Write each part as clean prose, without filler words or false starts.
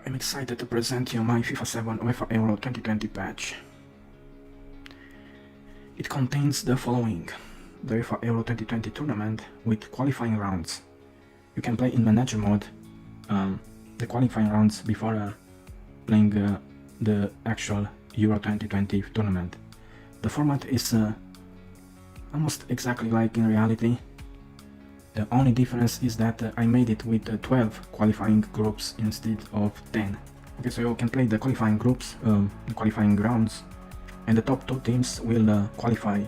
I'm excited to present you my FIFA 7 UEFA EURO 2020 patch. It contains the following: the UEFA EURO 2020 tournament with qualifying rounds. You can play in manager mode the qualifying rounds before playing the actual Euro 2020 tournament. The format is almost exactly like in reality. The only difference is that I made it with 12 qualifying groups instead of 10. Okay, so you can play the qualifying groups, the qualifying rounds, and the top 2 teams will qualify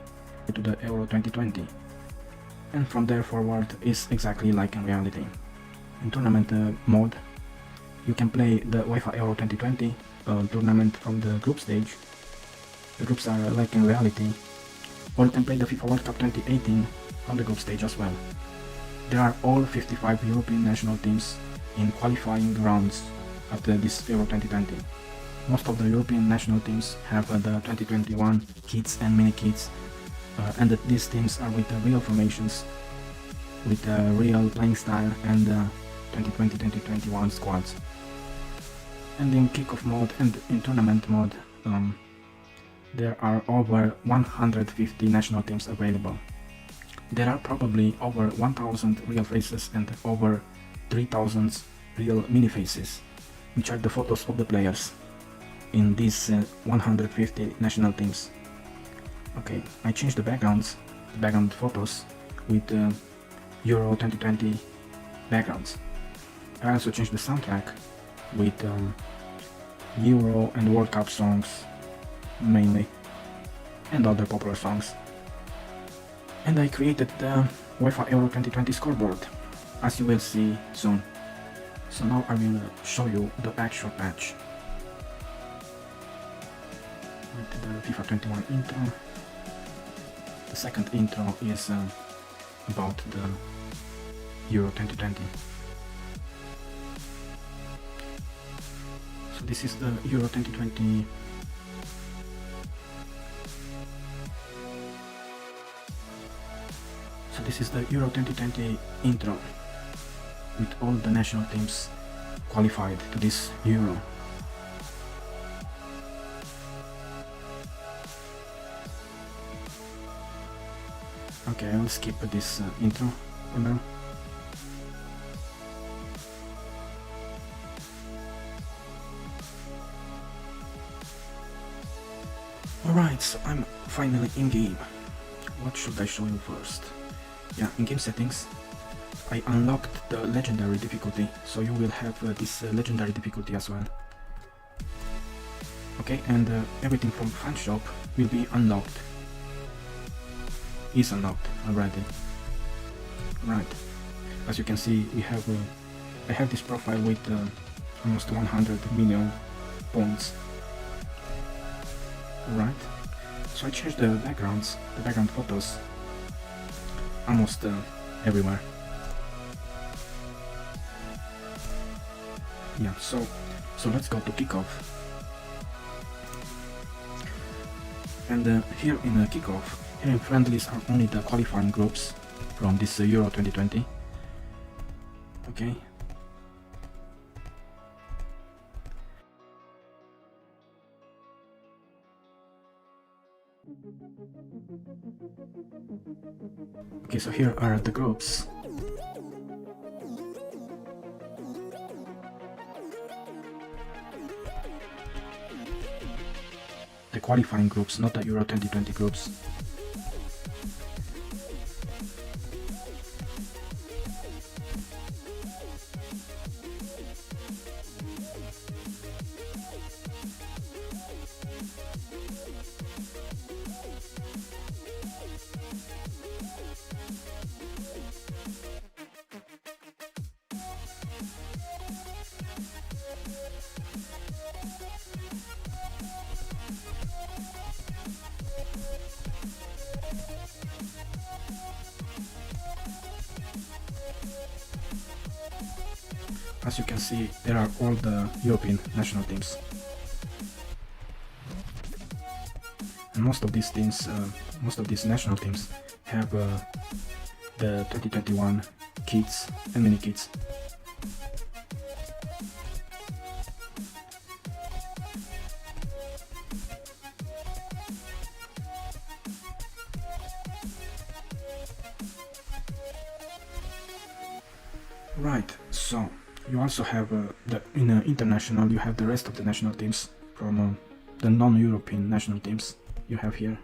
to the Euro 2020. And from there forward is exactly like in reality. In tournament mode, you can play the UEFA Euro 2020 tournament from the group stage. The groups are like in reality. Or you can play the FIFA World Cup 2018 on the group stage as well. There are all 55 European national teams in qualifying rounds at this Euro 2020. Most of the European national teams have the 2021 kits and mini kits, and these teams are with real formations, with real playing style and 2020-2021 squads. And in kickoff mode and in tournament mode, there are over 150 national teams available. There are probably over 1000 real faces and over 3000 real minifaces, which are the photos of the players in these 150 national teams. Okay, I changed the backgrounds, the background photos with Euro 2020 backgrounds. I also changed the soundtrack with Euro and World Cup songs mainly, and other popular songs. And I created the UEFA Euro 2020 scoreboard, as you will see soon. So now I will show you the actual patch. With the FIFA 21 intro. The second intro is about the Euro 2020. So this is the Euro 2020 . So this is the Euro 2020 intro with all the national teams qualified to this Euro. Okay, I'll skip this intro for now. Alright, so I'm finally in game. What should I show you first? Yeah, in game settings, I unlocked the legendary difficulty, so you will have this legendary difficulty as well. Okay, and everything from fan shop will be unlocked. Is unlocked already. Right, as you can see, we have I have this profile with almost 100 million points. Right, so I changed the backgrounds, the background photos, almost everywhere. Yeah, so let's go to kickoff. And here in kickoff, here in friendlies are only the qualifying groups from this Euro 2020. Okay. Okay, so here are the groups. The qualifying groups, not the Euro 2020 groups. As you can see, there are all the European national teams. And most of these teams, most of these national teams have the 2021 kits and mini kits. Right, so you also have in international, you have the rest of the national teams from the non-European national teams. You have here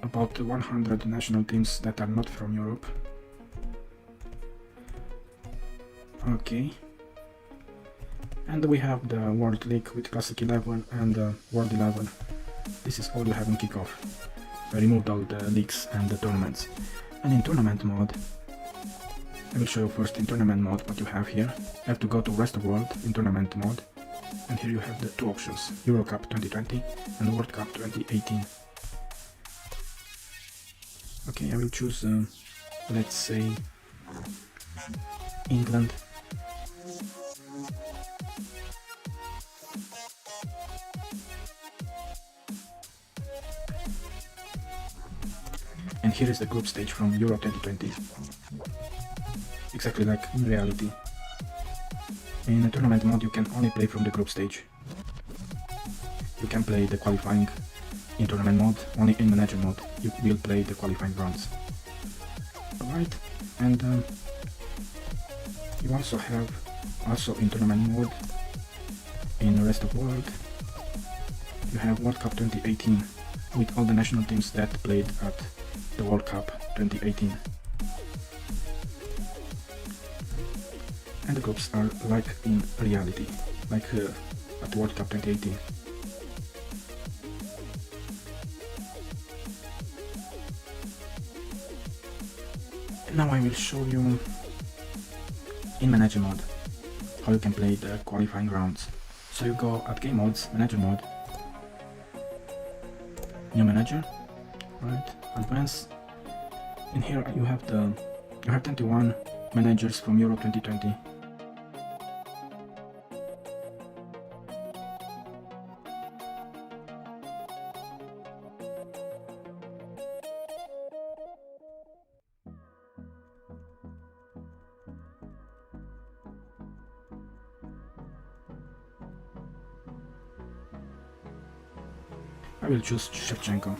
about 100 national teams that are not from Europe. Okay. And we have the World League with Classic 11 and World 11. This is all you have in Kickoff. I removed all the leagues and the tournaments. And in tournament mode, I will show you first in tournament mode what you have here. You have to go to Rest of World in tournament mode. And here you have the two options, Euro Cup 2020 and World Cup 2018. Okay, I will choose, let's say, England. And here is the group stage from Euro 2020. Exactly like in reality. In a tournament mode you can only play from the group stage. You can play the qualifying in tournament mode, only in manager mode you will play the qualifying rounds. Alright, and you also have, in tournament mode, in the rest of world, you have World Cup 2018 with all the national teams that played at the World Cup 2018. And the groups are like in reality, like at World Cup 2018. And now I will show you in manager mode how you can play the qualifying rounds. So you go at game modes, manager mode, new manager, right, advance. In here you have 21 managers from Euro 2020. I will choose Shevchenko.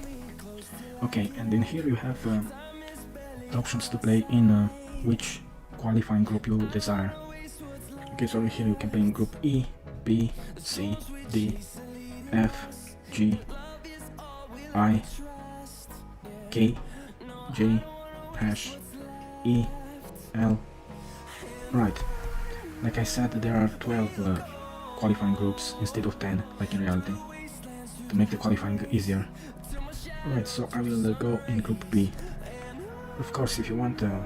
Okay, and in here you have the options to play in which qualifying group you desire. Okay, so here you can play in group E, B, C, D, F, G, I, K, J, H, E, L. Right, like I said, there are 12 qualifying groups instead of 10, like in reality, to make the qualifying easier. Alright, so I will go in group B. Of course, if you want to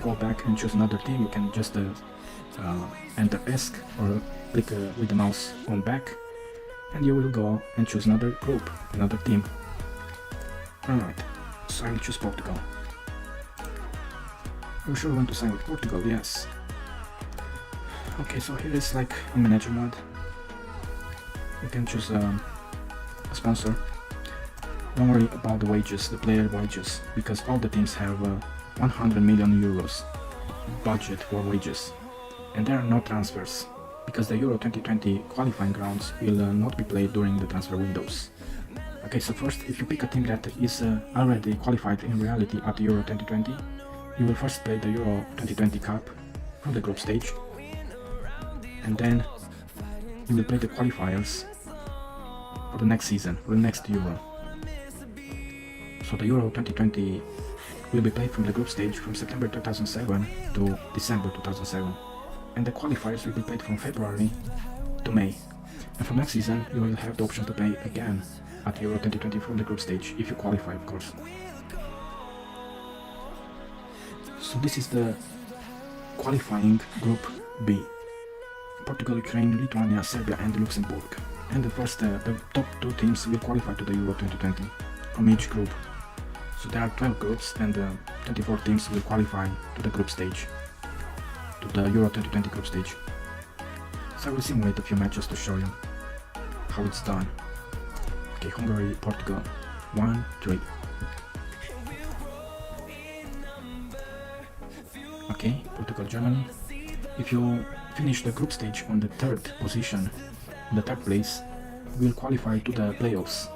go back and choose another team, you can just enter ESC or click with the mouse on back, and you will go and choose another group, another team. Alright, so I will choose Portugal. You sure want to sign with Portugal? Yes. Okay, so here is like in manager mode. You can choose a sponsor. Don't worry about the wages, the player wages, because all the teams have 100 million euros budget for wages, and there are no transfers, because the Euro 2020 qualifying rounds will not be played during the transfer windows. Okay, so first, if you pick a team that is already qualified in reality at the Euro 2020, you will first play the Euro 2020 Cup from the group stage, and then you will play the qualifiers for the next season, for the next Euro. So the Euro 2020 will be played from the group stage from September 2007 to December 2007, and the qualifiers will be played from February to May. And from next season you will have the option to play again at Euro 2020 from the group stage, if you qualify, of course. So this is the qualifying group B. Portugal, Ukraine, Lithuania, Serbia and Luxembourg. And the top 2 teams will qualify to the Euro 2020 from each group. So there are 12 groups, and 24 teams will qualify to the group stage, to the Euro 2020 group stage. So I will simulate a few matches to show you how it's done. Okay, Hungary, Portugal, 1, 3. Okay, Portugal, Germany. If you finish the group stage on the 3rd position, in the 3rd place, will qualify to the playoffs.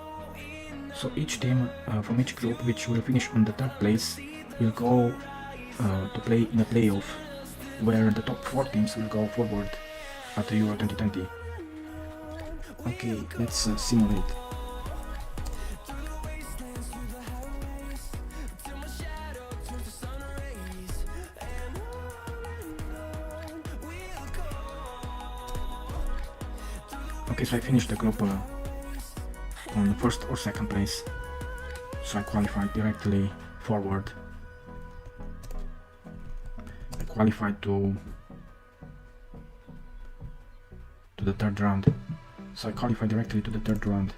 So each team from each group which will finish on the 3rd place will go to play in a playoff where the top 4 teams will go forward at the Euro 2020. Okay, let's simulate. Okay, so I finished the group on first or second place, so I qualified directly forward. I qualified to the third round, so I qualified directly to the third round.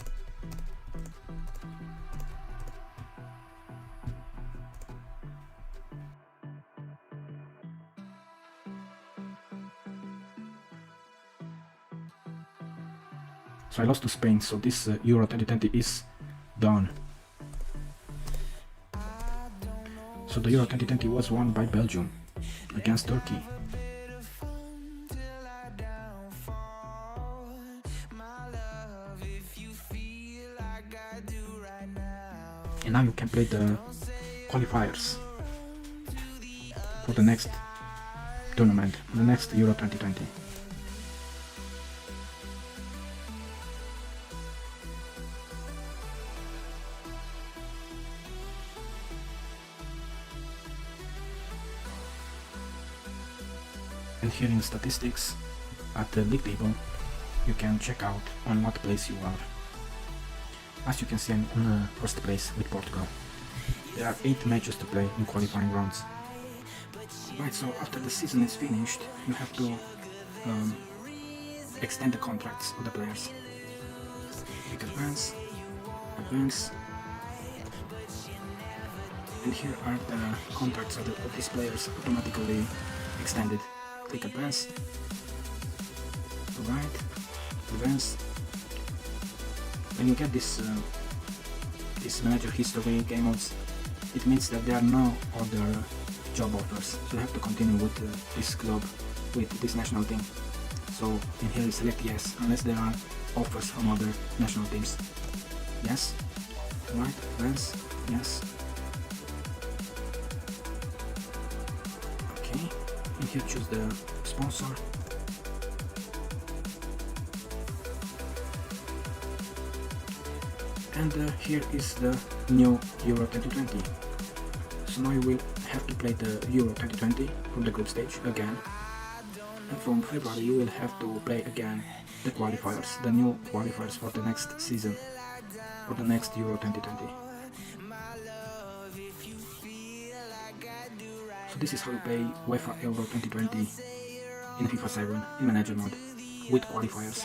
So I lost to Spain, so this Euro 2020 is done. So the Euro 2020 was won by Belgium against Turkey. And now you can play the qualifiers for the next tournament, the next Euro 2020. And here in statistics, at the league table, you can check out on what place you are. As you can see, I'm on first place with Portugal. There are 8 matches to play in qualifying rounds. Right, so after the season is finished, you have to extend the contracts of the players. Click advance, advance, and here are the contracts of these players automatically extended. Click advance, right, advance. When you get this manager history game modes, it means that there are no other job offers, so you have to continue with this club, with this national team. So in here you select yes, unless there are offers from other national teams. Yes, right, advance, yes. Okay, and here choose the sponsor. And here is the new Euro 2020. So now you will have to play the Euro 2020 from the group stage again. And from February you will have to play again the qualifiers, the new qualifiers for the next season, for the next Euro 2020. So this is how you play UEFA EURO 2020 in FIFA 7 in manager mode with qualifiers.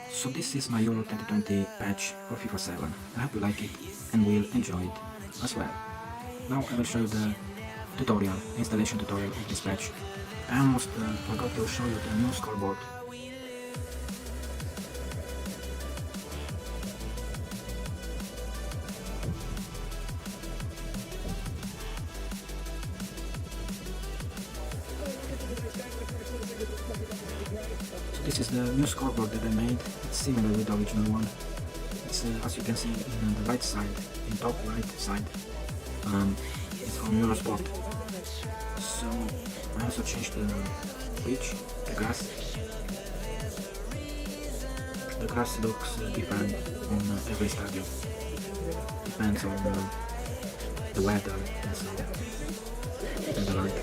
So this is my Euro 2020 patch for FIFA 7. I hope you like it and will enjoy it as well. Now I will show you the tutorial, installation tutorial of this patch. I almost forgot to show you the new scoreboard. This is the new scoreboard that I made. It's similar with the original one. It's as you can see in the right side, in top right side, it's from Eurosport. So I also changed the pitch, the grass. The grass looks different on every stadium. Depends on the weather and so and the like.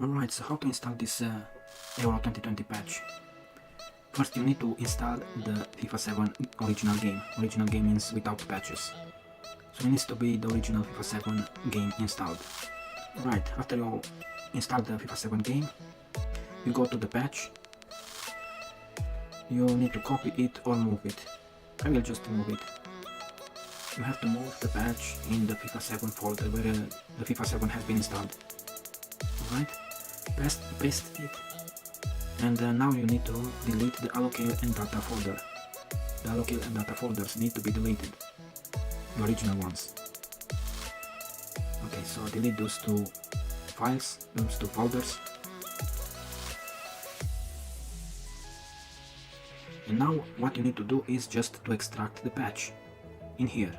Alright, so how to install this Euro 2020 patch? First you need to install the FIFA 7 original game. Original game means without patches. So it needs to be the original FIFA 7 game installed. Right, after you install the FIFA 7 game, you go to the patch. You need to copy it or move it. I will just move it. You have to move the patch in the FIFA 7 folder where the FIFA 7 has been installed. Alright, paste it, and now you need to delete the allocate and data folder. The allocate and data folders need to be deleted, the original ones. Okay, so delete those two files, those two folders. And now what you need to do is just to extract the patch. in here.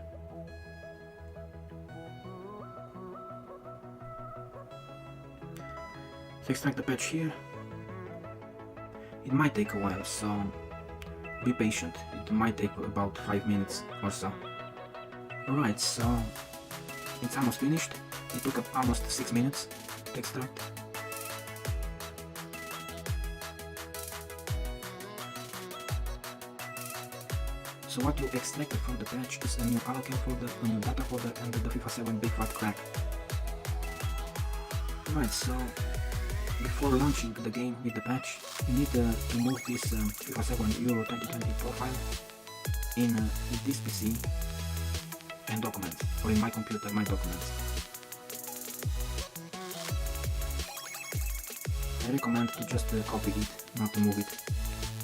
To extract the patch here, it might take a while, so be patient. It might take about 5 minutes or so. Alright, so it's almost finished. It took almost 6 minutes to extract. So what you extracted from the patch is a new allocate folder, a new data folder, and the FIFA 7 big fat crack. Right, so before launching the game with the patch, you need to remove this FIFA 7 Euro 2020 profile in this PC and documents, or in my computer, my documents. I recommend to just copy it, not to move it.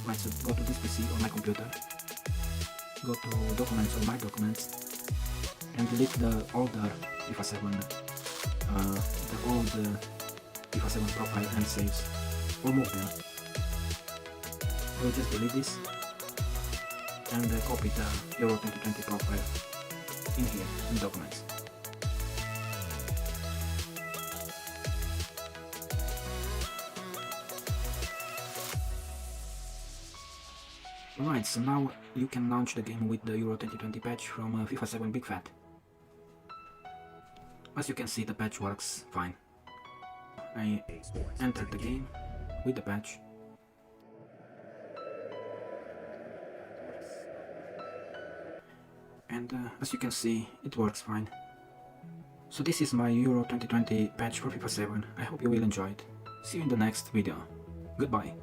Right, so go to this PC or my computer, go to documents or my documents, and delete the older FIFA 7, the old FIFA 7 profile and saves, or move them. I will just delete this and copy the Euro 2020 profile in here, in documents. Alright, so now you can launch the game with the Euro 2020 patch from FIFA 7 Big Fat. As you can see, the patch works fine. I entered the game with the patch. And as you can see, it works fine. So this is my Euro 2020 patch for FIFA 7. I hope you will enjoy it. See you in the next video. Goodbye.